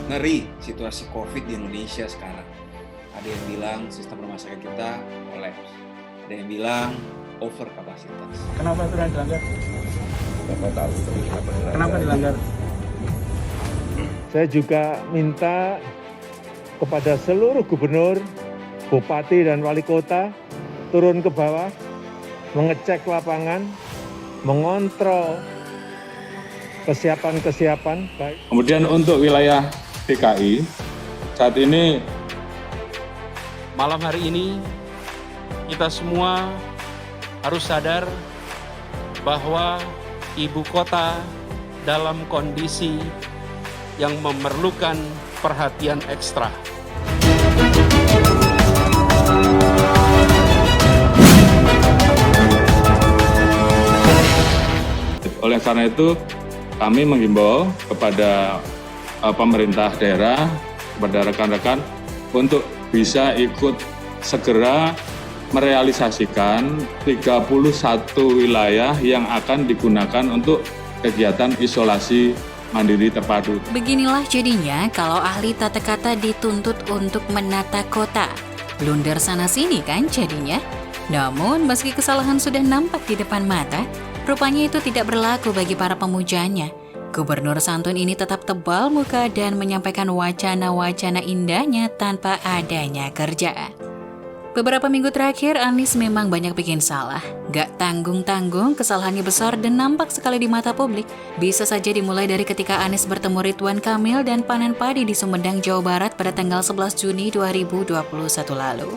Ngeri situasi COVID di Indonesia sekarang. Ada yang bilang sistem rumah sakit kita kolaps. Ada yang bilang over kapasitas. Kenapa itu dilanggar? Bapak tahu Kenapa dilanggar? Saya juga minta kepada seluruh gubernur, bupati, dan wali kota turun ke bawah, mengecek lapangan, mengontrol kesiapan baik. Kemudian untuk wilayah DKI, saat ini malam hari ini kita semua harus sadar bahwa ibu kota dalam kondisi yang memerlukan perhatian ekstra. oleh karena itu kami menghimbau kepada pemerintah daerah, kepada rekan-rekan untuk bisa ikut segera merealisasikan 31 wilayah yang akan digunakan untuk kegiatan isolasi mandiri terpadu. Beginilah jadinya kalau ahli tata kata dituntut untuk menata kota. Blunder sana-sini kan jadinya. Namun meski kesalahan sudah nampak di depan mata, rupanya itu tidak berlaku bagi para pemujanya. Gubernur santun ini tetap tebal muka dan menyampaikan wacana-wacana indahnya tanpa adanya kerjaan. Beberapa minggu terakhir, Anies memang banyak bikin salah. Gak tanggung-tanggung, kesalahannya besar dan nampak sekali di mata publik. Bisa saja dimulai dari ketika Anies bertemu Ridwan Kamil dan panen padi di Sumedang, Jawa Barat pada tanggal 11 Juni 2021 lalu.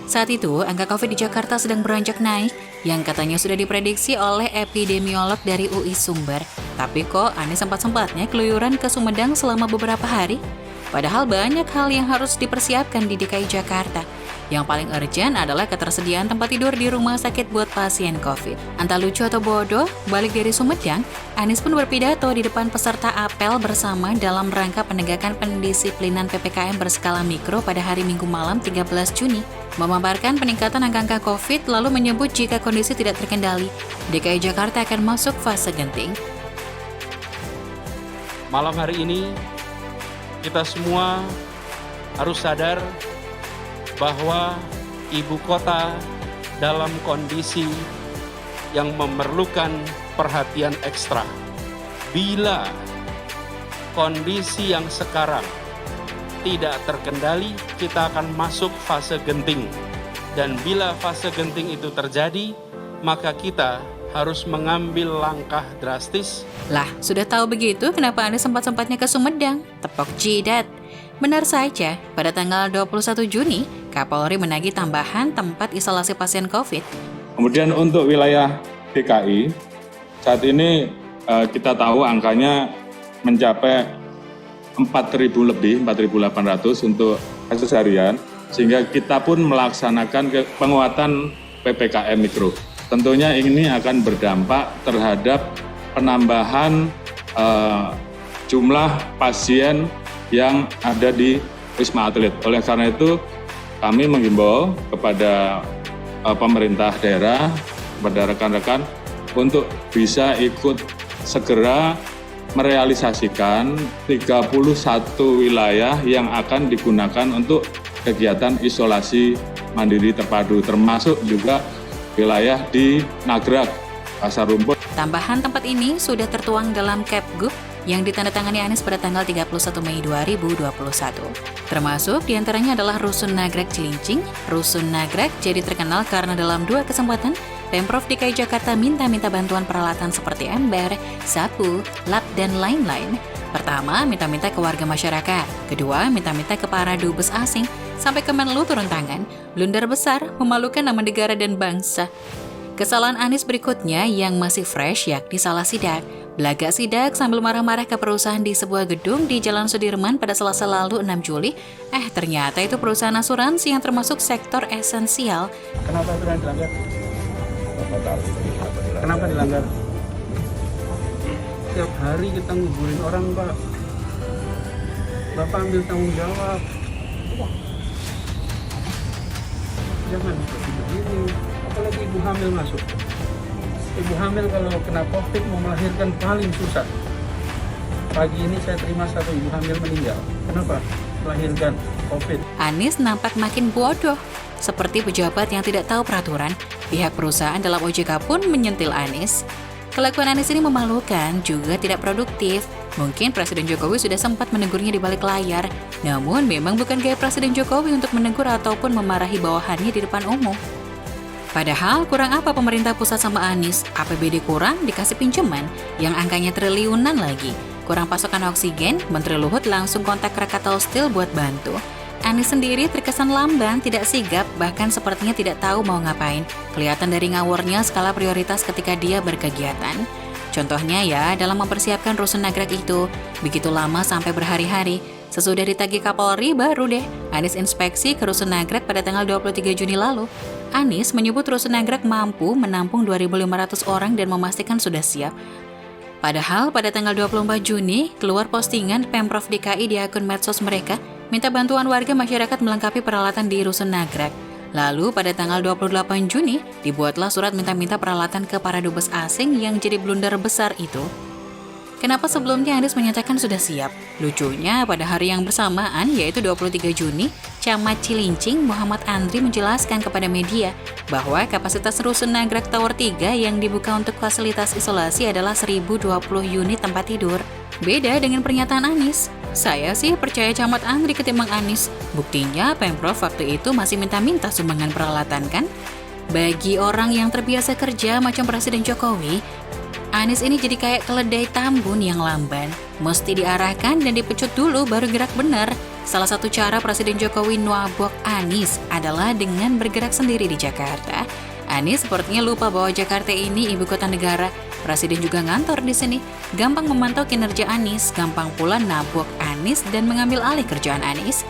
Saat itu, angka COVID di Jakarta sedang beranjak naik, yang katanya sudah diprediksi oleh epidemiolog dari UI Sumber. Tapi kok Anies sempat-sempatnya keluyuran ke Sumedang selama beberapa hari? Padahal banyak hal yang harus dipersiapkan di DKI Jakarta. Yang paling urgent adalah ketersediaan tempat tidur di rumah sakit buat pasien COVID. Entah lucu atau bodoh, balik dari Sumedang, Anies pun berpidato di depan peserta apel bersama dalam rangka penegakan pendisiplinan PPKM berskala mikro pada hari Minggu malam 13 Juni. Memaparkan peningkatan angka COVID lalu menyebut jika kondisi tidak terkendali, DKI Jakarta akan masuk fase genting. Malam hari ini kita semua harus sadar bahwa ibu kota dalam kondisi yang memerlukan perhatian ekstra. Bila kondisi yang sekarang tidak terkendali, kita akan masuk fase genting. Dan bila fase genting itu terjadi, maka kita harus mengambil langkah drastis. Lah, sudah tahu begitu kenapa Anies sempat-sempatnya ke Sumedang? Tepok jidat. Benar saja, pada tanggal 21 Juni, Kapolri menagih tambahan tempat isolasi pasien COVID. Kemudian untuk wilayah DKI, saat ini kita tahu angkanya mencapai 4.000 lebih, 4.800 untuk kasus harian, sehingga kita pun melaksanakan penguatan PPKM Mikro. Tentunya ini akan berdampak terhadap penambahan jumlah pasien yang ada di Wisma Atlet. Oleh karena itu, kami menghimbau kepada pemerintah daerah, kepada rekan-rekan untuk bisa ikut segera merealisasikan 31 wilayah yang akan digunakan untuk kegiatan isolasi mandiri terpadu, termasuk juga wilayah di Nagrag, Pasar Rumput. Tambahan tempat ini sudah tertuang dalam Kepgub yang ditandatangani Anies pada tanggal 31 Mei 2021. Termasuk diantaranya adalah Rusun Nagrag Cilincing. Rusun Nagrag jadi terkenal karena dalam 2 kesempatan, Pemprov DKI Jakarta minta bantuan peralatan seperti ember, sapu, lap, dan lain-lain. Pertama, minta ke warga masyarakat. Kedua, minta ke para dubes asing. Sampai Kemenlu turun tangan. Blunder besar, memalukan nama negara dan bangsa. Kesalahan Anies berikutnya yang masih fresh yakni salah sidak. Belagak sidak sambil marah-marah ke perusahaan di sebuah gedung di Jalan Sudirman pada Selasa lalu 6 Juli. Ternyata itu perusahaan asuransi yang termasuk sektor esensial. Kenapa itu dilanggar? Bapak tahu Kenapa dilanggar? Tiap hari kita nguburin orang, Pak. Bapak ambil tanggung jawab. Jangan seperti begini. Apalagi ibu hamil masuk. Ibu hamil kalau kena COVID mau melahirkan paling susah. Pagi ini saya terima satu ibu hamil meninggal. Kenapa? Melahirkan COVID. Anies nampak makin bodoh. Seperti pejabat yang tidak tahu peraturan, pihak perusahaan dalam OJK pun menyentil Anies. Kelakuan Anies ini memalukan, juga tidak produktif. Mungkin Presiden Jokowi sudah sempat menegurnya di balik layar, namun memang bukan gaya Presiden Jokowi untuk menegur ataupun memarahi bawahannya di depan umum. Padahal kurang apa pemerintah pusat sama Anies? APBD kurang, dikasih pinjaman, yang angkanya triliunan lagi. Kurang pasokan oksigen, Menteri Luhut langsung kontak Krakatau Steel buat bantu. Anies sendiri terkesan lamban, tidak sigap, bahkan sepertinya tidak tahu mau ngapain. Kelihatan dari ngawurnya skala prioritas ketika dia berkegiatan. Contohnya ya, dalam mempersiapkan rusun Nagrek itu, begitu lama sampai berhari-hari. Sesudah ditagih Kapolri, baru deh Anies inspeksi ke rusun Nagrek pada tanggal 23 Juni lalu. Anies menyebut rusun Nagrek mampu menampung 2.500 orang dan memastikan sudah siap. Padahal pada tanggal 24 Juni, keluar postingan Pemprov DKI di akun medsos mereka, minta bantuan warga masyarakat melengkapi peralatan di Rusun Nagrek. Lalu pada tanggal 28 Juni, dibuatlah surat minta-minta peralatan ke para dubes asing yang jadi blunder besar itu. Kenapa sebelumnya Anies menyatakan sudah siap? Lucunya, pada hari yang bersamaan, yaitu 23 Juni, Camat Cilincing Muhammad Andri menjelaskan kepada media bahwa kapasitas Rusun Nagrek Tower 3 yang dibuka untuk fasilitas isolasi adalah 1.020 unit tempat tidur. Beda dengan pernyataan Anies. Saya sih percaya Camat Andri ketimbang Anies. Buktinya Pemprov waktu itu masih minta-minta sumbangan peralatan kan? Bagi orang yang terbiasa kerja macam Presiden Jokowi, Anies ini jadi kayak keledai tambun yang lamban. Mesti diarahkan dan dipecut dulu baru gerak benar. Salah satu cara Presiden Jokowi nuabok Anies adalah dengan bergerak sendiri di Jakarta. Anies sepertinya lupa bahwa Jakarta ini ibu kota negara. Presiden juga ngantor di sini. Gampang memantau kinerja Anies, gampang pula nabok Anies dan mengambil alih kerjaan Anies.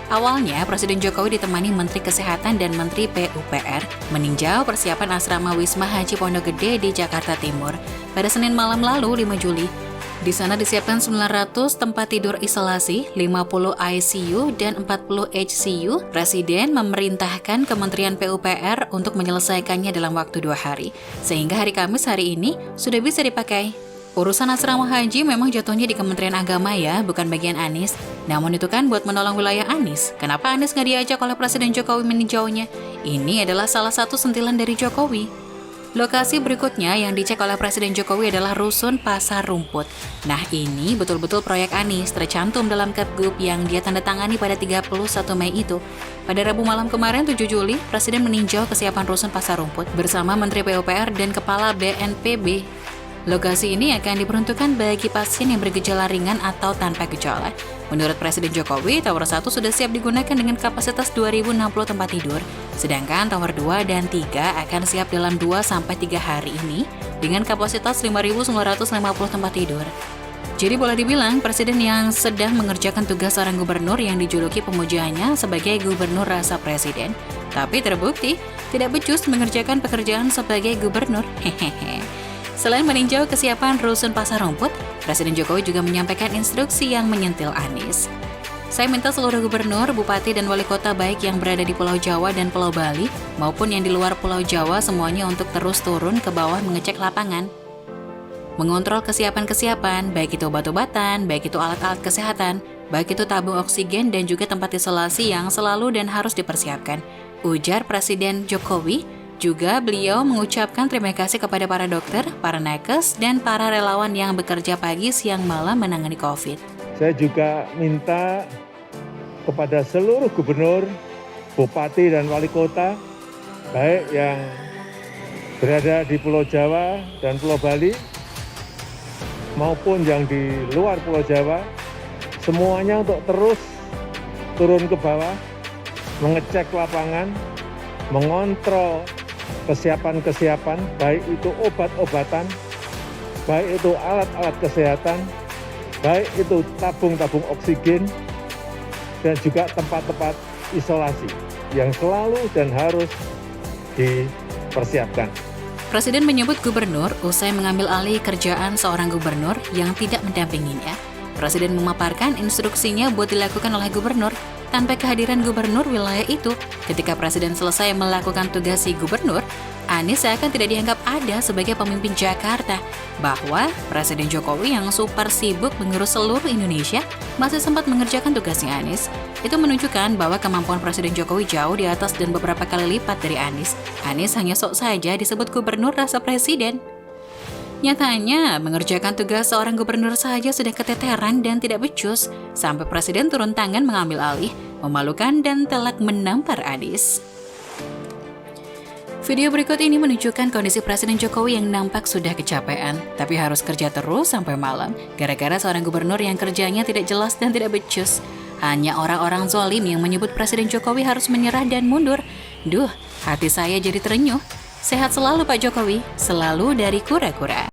Awalnya, Presiden Jokowi ditemani Menteri Kesehatan dan Menteri PUPR meninjau persiapan asrama Wisma Haji Pondok Gede di Jakarta Timur pada Senin malam lalu 5 Juli. Di sana disiapkan 900 tempat tidur isolasi, 50 ICU, dan 40 HCU. Presiden memerintahkan Kementerian PUPR untuk menyelesaikannya dalam waktu 2 hari, sehingga hari Kamis hari ini sudah bisa dipakai. Urusan asrama haji memang jatuhnya di Kementerian Agama ya, bukan bagian Anies. Namun itu kan buat menolong wilayah Anies. Kenapa Anies nggak diajak oleh Presiden Jokowi meninjaunya? Ini adalah salah satu sentilan dari Jokowi. Lokasi berikutnya yang dicek oleh Presiden Jokowi adalah Rusun Pasar Rumput. Nah ini betul-betul proyek Anies tercantum dalam Kepgub yang dia tanda tangani pada 31 Mei itu. Pada Rabu malam kemarin 7 Juli, Presiden meninjau kesiapan Rusun Pasar Rumput bersama Menteri PUPR dan Kepala BNPB. Lokasi ini akan diperuntukkan bagi pasien yang bergejala ringan atau tanpa gejala. Menurut Presiden Jokowi, Tower 1 sudah siap digunakan dengan kapasitas 2.060 tempat tidur, sedangkan Tower 2 dan 3 akan siap dalam 2-3 hari ini dengan kapasitas 5.950 tempat tidur. Jadi boleh dibilang, Presiden yang sedang mengerjakan tugas seorang gubernur yang dijuluki pemujanya sebagai gubernur rasa presiden, tapi terbukti tidak becus mengerjakan pekerjaan sebagai gubernur. Hehehe. Selain meninjau kesiapan Rusun Pasar Rumput, Presiden Jokowi juga menyampaikan instruksi yang menyentil Anies. Saya minta seluruh gubernur, bupati, dan wali kota baik yang berada di Pulau Jawa dan Pulau Bali maupun yang di luar Pulau Jawa semuanya untuk terus turun ke bawah mengecek lapangan. Mengontrol kesiapan-kesiapan, baik itu obat-obatan, baik itu alat-alat kesehatan, baik itu tabung oksigen dan juga tempat isolasi yang selalu dan harus dipersiapkan, ujar Presiden Jokowi. Juga beliau mengucapkan terima kasih kepada para dokter, para nakes, dan para relawan yang bekerja pagi, siang, malam menangani COVID. Saya juga minta kepada seluruh gubernur, bupati, dan wali kota, baik yang berada di Pulau Jawa dan Pulau Bali, maupun yang di luar Pulau Jawa, semuanya untuk terus turun ke bawah, mengecek lapangan, mengontrol kesiapan-kesiapan, baik itu obat-obatan, baik itu alat-alat kesehatan, baik itu tabung-tabung oksigen, dan juga tempat-tempat isolasi yang selalu dan harus dipersiapkan. Presiden menyebut gubernur usai mengambil alih kerjaan seorang gubernur yang tidak mendampinginya. Presiden memaparkan instruksinya buat dilakukan oleh gubernur tanpa kehadiran gubernur wilayah itu. Ketika Presiden selesai melakukan tugas si gubernur, Anies seakan tidak dianggap ada sebagai pemimpin Jakarta, bahwa Presiden Jokowi yang super sibuk mengurus seluruh Indonesia masih sempat mengerjakan tugasnya Anies. Itu menunjukkan bahwa kemampuan Presiden Jokowi jauh di atas dan beberapa kali lipat dari Anies. Anies hanya sok saja disebut gubernur rasa presiden. Nyatanya, mengerjakan tugas seorang gubernur saja sudah keteteran dan tidak becus, sampai Presiden turun tangan mengambil alih, memalukan dan telak menampar Anies. Video berikut ini menunjukkan kondisi Presiden Jokowi yang nampak sudah kecapean, tapi harus kerja terus sampai malam, gara-gara seorang gubernur yang kerjanya tidak jelas dan tidak becus. Hanya orang-orang zalim yang menyebut Presiden Jokowi harus menyerah dan mundur. Duh, hati saya jadi terenyuh. Sehat selalu Pak Jokowi, selalu dari kura-kura.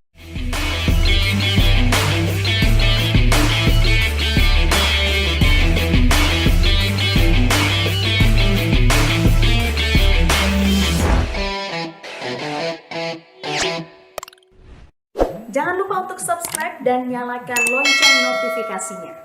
Jangan lupa untuk subscribe dan nyalakan lonceng notifikasinya.